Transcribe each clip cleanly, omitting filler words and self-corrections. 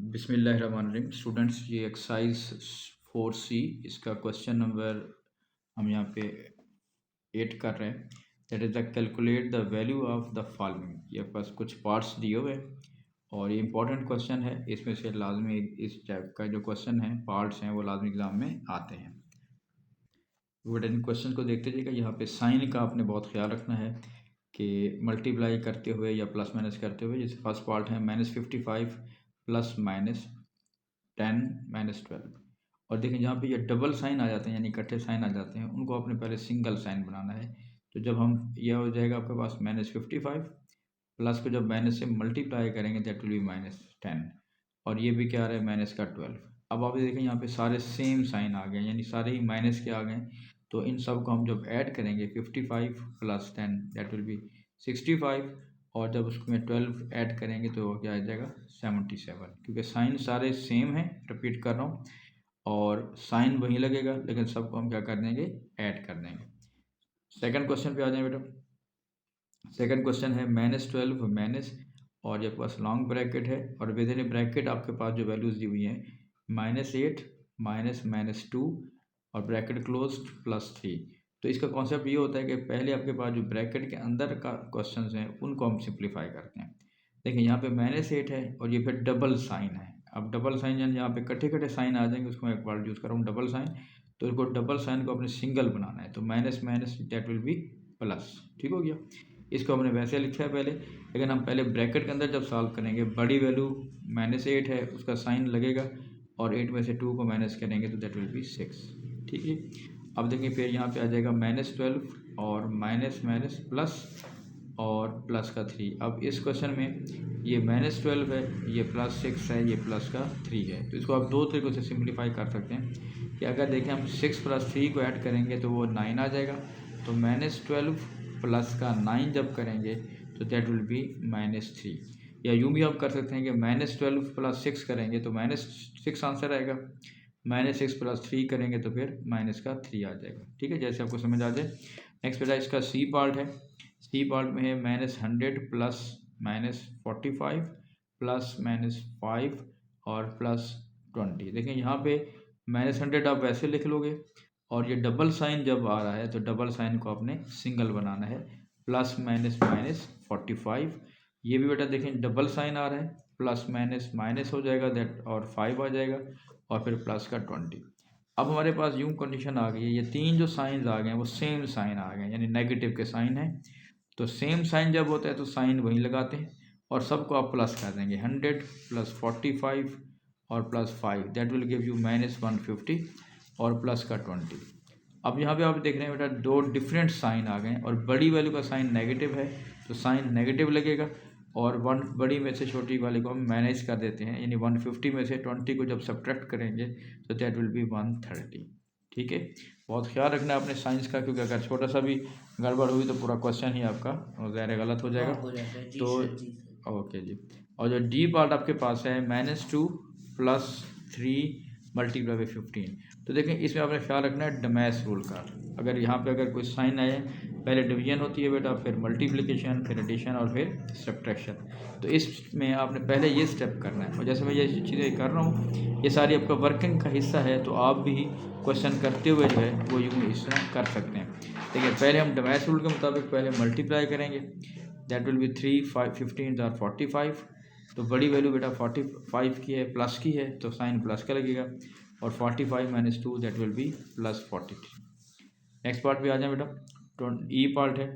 बिस्मिल्लाहिर्रहमानिर्रहीम। स्टूडेंट्स, ये exercise 4C इसका क्वेश्चन नंबर हम यहाँ पे 8 कर रहे हैं। That is the calculate the value of the following. ये पास कुछ पार्ट्स दिए हुए हैं और ये इंपॉर्टेंट क्वेश्चन है। इसमें से लाजमी इस टाइप का जो क्वेश्चन है पार्ट्स हैं वो लाजमी एग्ज़ाम में आते हैं। बट इन क्वेश्चन को देखते जाइएगा। यहाँ पे साइन का आपने बहुत ख्याल रखना है कि मल्टीप्लाई करते हुए या प्लस माइनस करते हुए। जैसे फर्स्ट पार्ट है -55 प्लस माइनस 10 -12। और देखिए जहाँ पे ये डबल साइन आ जाते हैं यानी इकट्ठे साइन आ जाते हैं, उनको आपने पहले सिंगल साइन बनाना है। तो जब हम यह हो जाएगा आपके पास -55 प्लस को जब माइनस से मल्टीप्लाई करेंगे दैट विल बी -10 और ये भी क्या आ रहा है माइनस का 12। अब आप देखें यहाँ पे सारे सेम साइन आ गए यानी सारे ही माइनस के आ गए। तो इन सब को हम जब ऐड करेंगे 55 प्लस 10 दैट विल बी 65 और जब उसमें 12 ऐड करेंगे तो वो क्या आ जाएगा 77। क्योंकि साइन सारे सेम हैं, रिपीट कर रहा हूँ, और साइन वहीं लगेगा लेकिन सबको हम क्या कर देंगे ऐड कर देंगे। सेकंड क्वेश्चन पे आ जाए बेटा। सेकंड क्वेश्चन है -12 माइनस और ये पास लॉन्ग ब्रैकेट है और विद इन ब्रैकेट आपके पास जो वैल्यूज दी हुई हैं -8 -2 और ब्रैकेट क्लोज +3। तो इसका कॉन्सेप्ट ये होता है कि पहले आपके पास जो ब्रैकेट के अंदर का क्वेश्चन हैं उनको हम सिंप्लीफाई करते हैं। देखिए यहाँ पे -8 है और ये फिर डबल साइन है। अब डबल साइन यानी यहाँ पे कटे कटे साइन आ जाएंगे, उसको मैं एक बार यूज़ कर रहा हूँ डबल साइन। तो इसको डबल साइन को अपने सिंगल बनाना है तो minus minus that will be plus. ठीक हो गया। इसको हमने वैसे लिखा है पहले, लेकिन हम पहले ब्रैकेट के अंदर जब सॉल्व करेंगे बड़ी वैल्यू -8 है उसका साइन लगेगा और 8 में से 2 को माइनस करेंगे तो दैट विल बी 6। ठीक है। अब देखिए फिर यहाँ पे आ जाएगा -12 और माइनस माइनस प्लस और प्लस का 3। अब इस क्वेश्चन में ये -12 है, ये +6 है, ये प्लस का 3 है। तो इसको आप दो तरीक़ों से सिंप्लीफाई कर सकते हैं कि अगर देखें हम 6 + 3 को ऐड करेंगे तो वो 9 आ जाएगा। तो -12 प्लस का 9 जब करेंगे तो दैट विल बी -3। या यूँ भी आप कर सकते हैं कि -12 + 6 करेंगे तो -6 आंसर आएगा। -6 + 3 करेंगे तो फिर -3 आ जाएगा। ठीक है, जैसे आपको समझ आ जाए। नेक्स्ट बेटा इसका सी पार्ट है। सी पार्ट में है -100 प्लस -45 प्लस -5 और +20। देखें यहाँ पे -100 आप वैसे लिख लोगे और ये डबल साइन जब आ रहा है तो डबल साइन को आपने सिंगल बनाना है। प्लस माइनस माइनस 45, ये भी बेटा देखें डबल साइन आ रहा है, प्लस माइनस माइनस हो जाएगा दैट और 5 आ जाएगा और फिर प्लस का 20। अब हमारे पास यूं कंडीशन आ गई है, ये तीन जो साइन आ गए हैं वो सेम साइन आ गए यानी नेगेटिव के साइन है। तो सेम साइन जब होता है तो साइन वहीं लगाते हैं और सबको आप प्लस कर देंगे। 100 प्लस 45 और plus 5 that will give you -150 और प्लस का 20। अब यहाँ पे आप देख रहे हैं बेटा दो डिफरेंट साइन आ गए और बड़ी वैल्यू का साइन नेगेटिव है तो साइन नेगेटिव लगेगा और बड़ी में से छोटी वाले को हम मैनेज कर देते हैं यानी 150 में से 20 को जब सब्ट्रैक्ट करेंगे तो दैट विल बी 130। ठीक है, बहुत ख्याल रखना है अपने साइंस का, क्योंकि अगर छोटा सा भी गड़बड़ हुई तो पूरा क्वेश्चन ही आपका ज़ाहिर गलत हो जाएगा। तो ओके जी। और जो डी पार्ट आपके पास है -2 + 3 × 15। तो देखें इसमें आपने ख्याल रखना है डमैस रूल का। अगर यहाँ पे अगर कोई साइन आए पहले डिवीजन होती है बेटा, फिर मल्टीप्लिकेशन, फिर एडिशन और फिर सब्ट्रैक्शन। तो इसमें आपने पहले ये स्टेप करना है और जैसे मैं ये चीज़ें कर रहा हूँ ये सारी आपका वर्किंग का हिस्सा है तो आप भी क्वेश्चन करते हुए जो है वो यूँ इस तरह कर सकते हैं। देखिए पहले हम डमैस रूल के मुताबिक पहले मल्टीप्लाई करेंगे दैट विल बी 3 5 15 और 45। तो बड़ी वैल्यू बेटा 45 की है, प्लस की है तो साइन प्लस का लगेगा और 45 - 2 that will be +43। Next part पे आ जाए बेटा। ई पार्ट है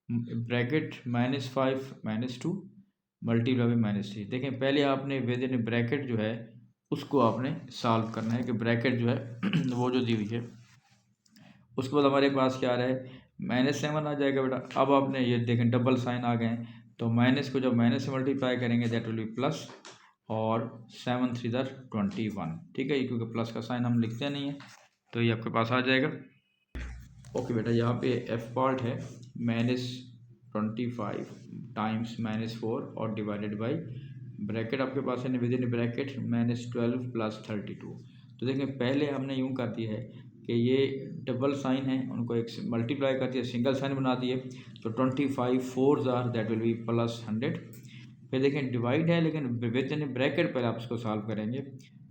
ब्रैकेट -5 - 2 मल्टीप्लाई बाई -3। देखें पहले आपने विद इन ब्रैकेट जो है उसको आपने सॉल्व करना है कि ब्रैकेट जो है वो जो दी हुई है। उसके बाद हमारे पास क्या आ रहा है -7 आ जाएगा बेटा। अब आपने ये देखें डबल साइन आ गए तो माइनस को जब माइनस से मल्टीप्लाई करेंगे दैट विल बी प्लस और 7 3 21। ठीक है, क्योंकि प्लस का साइन हम लिखते नहीं है तो ये आपके पास आ जाएगा। ओके बेटा, यहाँ पे एफ पार्ट है -25 टाइम्स -4 और डिवाइडेड बाई ब्रैकेट आपके पास है विद इन ब्रैकेट -12 + 32। तो देखें पहले हमने यूँ कर दिया है कि ये डबल साइन है उनको एक मल्टीप्लाई कर दिया, सिंगल साइन बना दिए तो 25 4 दैट विल बी +100। फिर देखें डिवाइड है लेकिन विद इन ब्रैकेट पहले आप इसको सॉल्व करेंगे।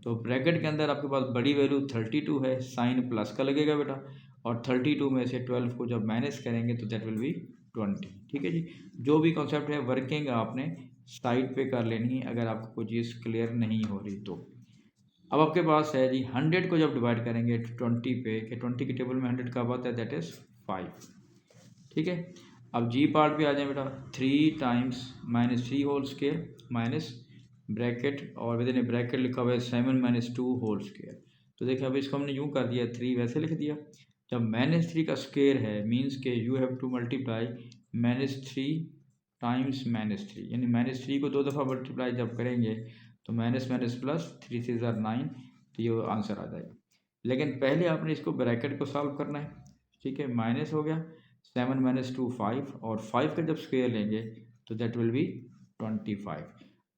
तो ब्रैकेट के अंदर आपके पास बड़ी वैल्यू 32 है, साइन प्लस का लगेगा बेटा, और 32 में से 12 को जब माइनस करेंगे तो दैट विल बी 20। ठीक है जी। जो भी कॉन्सेप्ट है वर्किंग आपने साइड पे कर लेनी है अगर आपको कोई चीज़ क्लियर नहीं हो रही तो। अब आपके पास है जी 100 को जब डिवाइड करेंगे 20 पे, कि 20 की टेबल में 100 कब आता है, दैट इज़ 5। ठीक है। अब जी पार्ट पे आ जाए बेटा, 3 times -3 whole square minus bracket और विद इन ए ब्रैकेट लिखा हुआ है 7 - 2 होल स्क्वायर। तो देखिए अब इसको हमने यूँ कर दिया, 3 वैसे लिख दिया। जब -3 का स्क्वायर है मीन्स के you have to multiply -3 times -3, यानी -3 को 2 दफ़ा मल्टीप्लाई जब करेंगे तो माइनस माइनस प्लस 3 3 ज़ार 9, तो ये आंसर आ जाएगा। लेकिन पहले आपने इसको ब्रैकेट को सॉल्व करना है। ठीक है, माइनस हो गया 7 - 2 5, और 5 का जब स्क्वायर लेंगे तो दैट विल बी 25।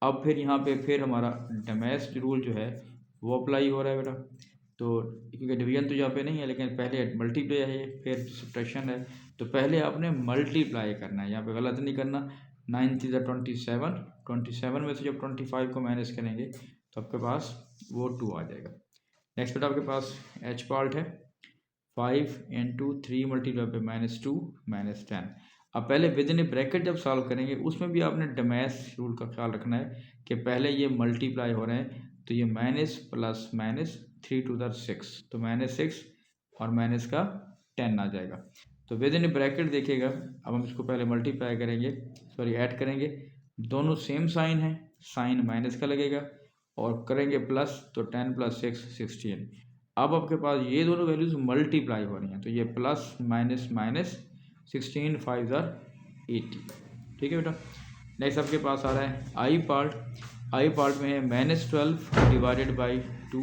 अब फिर यहाँ पे फिर हमारा डमेस्ट रूल जो है वो अप्लाई हो रहा है बेटा। तो क्योंकि डिवीजन तो यहाँ पे नहीं है लेकिन पहले मल्टीप्लाई है फिर सब्ट्रैक्शन है, तो पहले आपने मल्टीप्लाई करना है, यहाँ पे गलत नहीं करना। 9 3 27, 27 में से जब 25 को माइनस करेंगे तो आपके पास वो 2 आ जाएगा। नेक्स्ट बेटा आपके पास एच पार्ट है, 5 × 3 मल्टीप्लाई पे -2 -10। अब पहले विद इन ए ब्रैकेट जब सॉल्व करेंगे उसमें भी आपने डमैश रूल का ख्याल रखना है कि पहले ये मल्टीप्लाई हो रहे हैं तो ये माइनस प्लस माइनस 3 2 6, तो -6 और माइनस का 10 आ जाएगा। तो विद इन ए ब्रैकेट देखिएगा, अब हम इसको पहले मल्टीप्लाई करेंगे, सॉरी ऐड करेंगे, दोनों सेम साइन है, साइन माइनस का लगेगा, और करेंगे प्लस तो 10 + 6 16। अब आपके पास ये दोनों वैल्यूज़ मल्टीप्लाई हो रही हैं तो ये प्लस माइनस माइनस 16 5 ज़ार 80। ठीक है बेटा। नेक्स्ट आपके पास आ रहा है आई पार्ट। आई पार्ट में है -12 divided by 2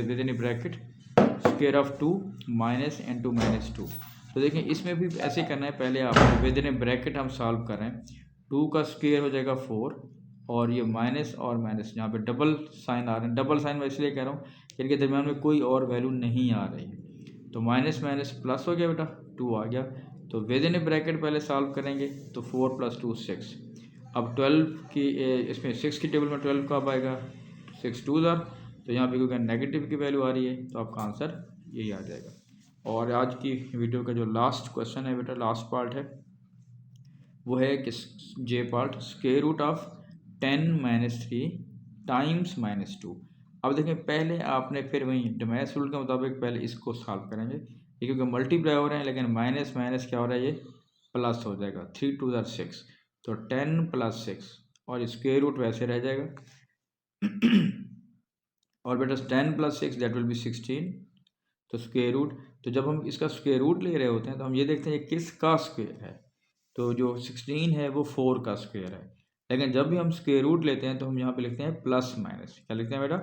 with in bracket square of 2 minus into -2। तो देखिए इसमें भी ऐसे करना है, पहले आप विद इन ब्रैकेट हम सॉल्व कर रहे हैं, 2 का स्क्वायर हो जाएगा 4, और ये माइनस और माइनस यहाँ पे डबल साइन आ रहे हैं। डबल साइन मैं इसलिए कह रहा हूँ कि इनके दरमियान में कोई और वैल्यू नहीं आ रही, तो माइनस माइनस प्लस हो गया बेटा, 2 आ गया। तो विद इन ब्रैकेट पहले सॉल्व करेंगे तो 4 + 2 6। अब 12 की इसमें 6 की टेबल में 12 कब आएगा, 6 2 ज़ार, तो यहाँ पे क्योंकि नेगेटिव की वैल्यू आ रही है तो आपका आंसर यही आ जाएगा। और आज की वीडियो का जो लास्ट क्वेश्चन है बेटा, लास्ट पार्ट है, वो है कि J part, square root of 10 - 3 times -2। अब देखें पहले आपने फिर वही डमैश रूल के मुताबिक पहले इसको सॉल्व करेंगे, ये क्योंकि मल्टीप्लाई हो रहे हैं लेकिन माइनस माइनस क्या हो रहा है, ये प्लस हो जाएगा, 3 2 ज़ार 6, तो 10 + 6, और स्क्वायर रूट वैसे रह जाएगा और बेटा 10 + 6 दैट विल बी 16, तो स्क्वायर रूट, तो जब हम इसका स्क्वायर रूट ले रहे होते हैं तो हम ये देखते हैं ये किसका स्क्वायर है, तो जो 16 है वो 4 का स्क्वायर है। लेकिन जब भी हम स्क्वायर रूट लेते हैं तो हम यहाँ पे लिखते हैं प्लस माइनस, क्या लिखते हैं बेटा,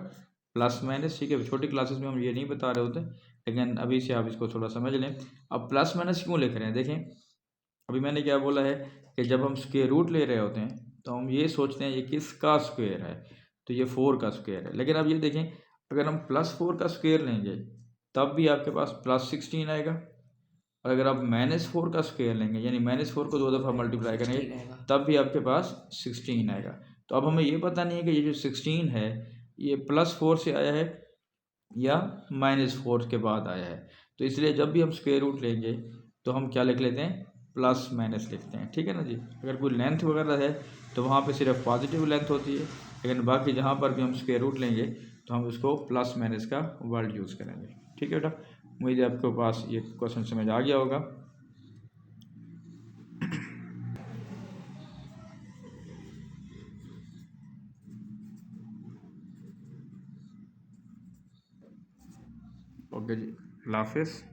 प्लस माइनस। ठीक है, छोटी क्लासेस में हम ये नहीं बता रहे होते, लेकिन अभी से आप इसको थोड़ा समझ लें। अब प्लस माइनस क्यों लिख रहे हैं, देखें अभी मैंने क्या बोला है कि जब हम स्क्वायर रूट ले रहे होते हैं तो हम ये सोचते हैं ये किसका स्क्वायर है, तो ये 4 का स्क्वायर है। लेकिन अब ये देखें अगर हम +4 का स्क्वायर लेंगे तब भी आपके पास +16 आएगा, और अगर आप -4 का स्क्वायर लेंगे यानी -4 को 2 दफ़ा मल्टीप्लाई करेंगे तब भी आपके पास 16 आएगा। तो अब हमें ये पता नहीं है कि ये जो 16 है ये +4 से आया है या -4 के बाद आया है, तो इसलिए जब भी हम स्क्वायर रूट लेंगे तो हम क्या लिख लेते हैं, प्लस माइनस लिखते हैं। ठीक है ना जी। अगर कोई लेंथ वगैरह है तो वहाँ पे सिर्फ पॉजिटिव लेंथ होती है, लेकिन बाकी जहाँ पर भी हम स्क्वायर रूट लेंगे तो हम उसको प्लस माइनस का वर्ड यूज़ करेंगे। ठीक है बेटा, मुझे आपके पास ये क्वेश्चन समझ आ गया होगा। ओके जी, अल्लाह हाफिज़।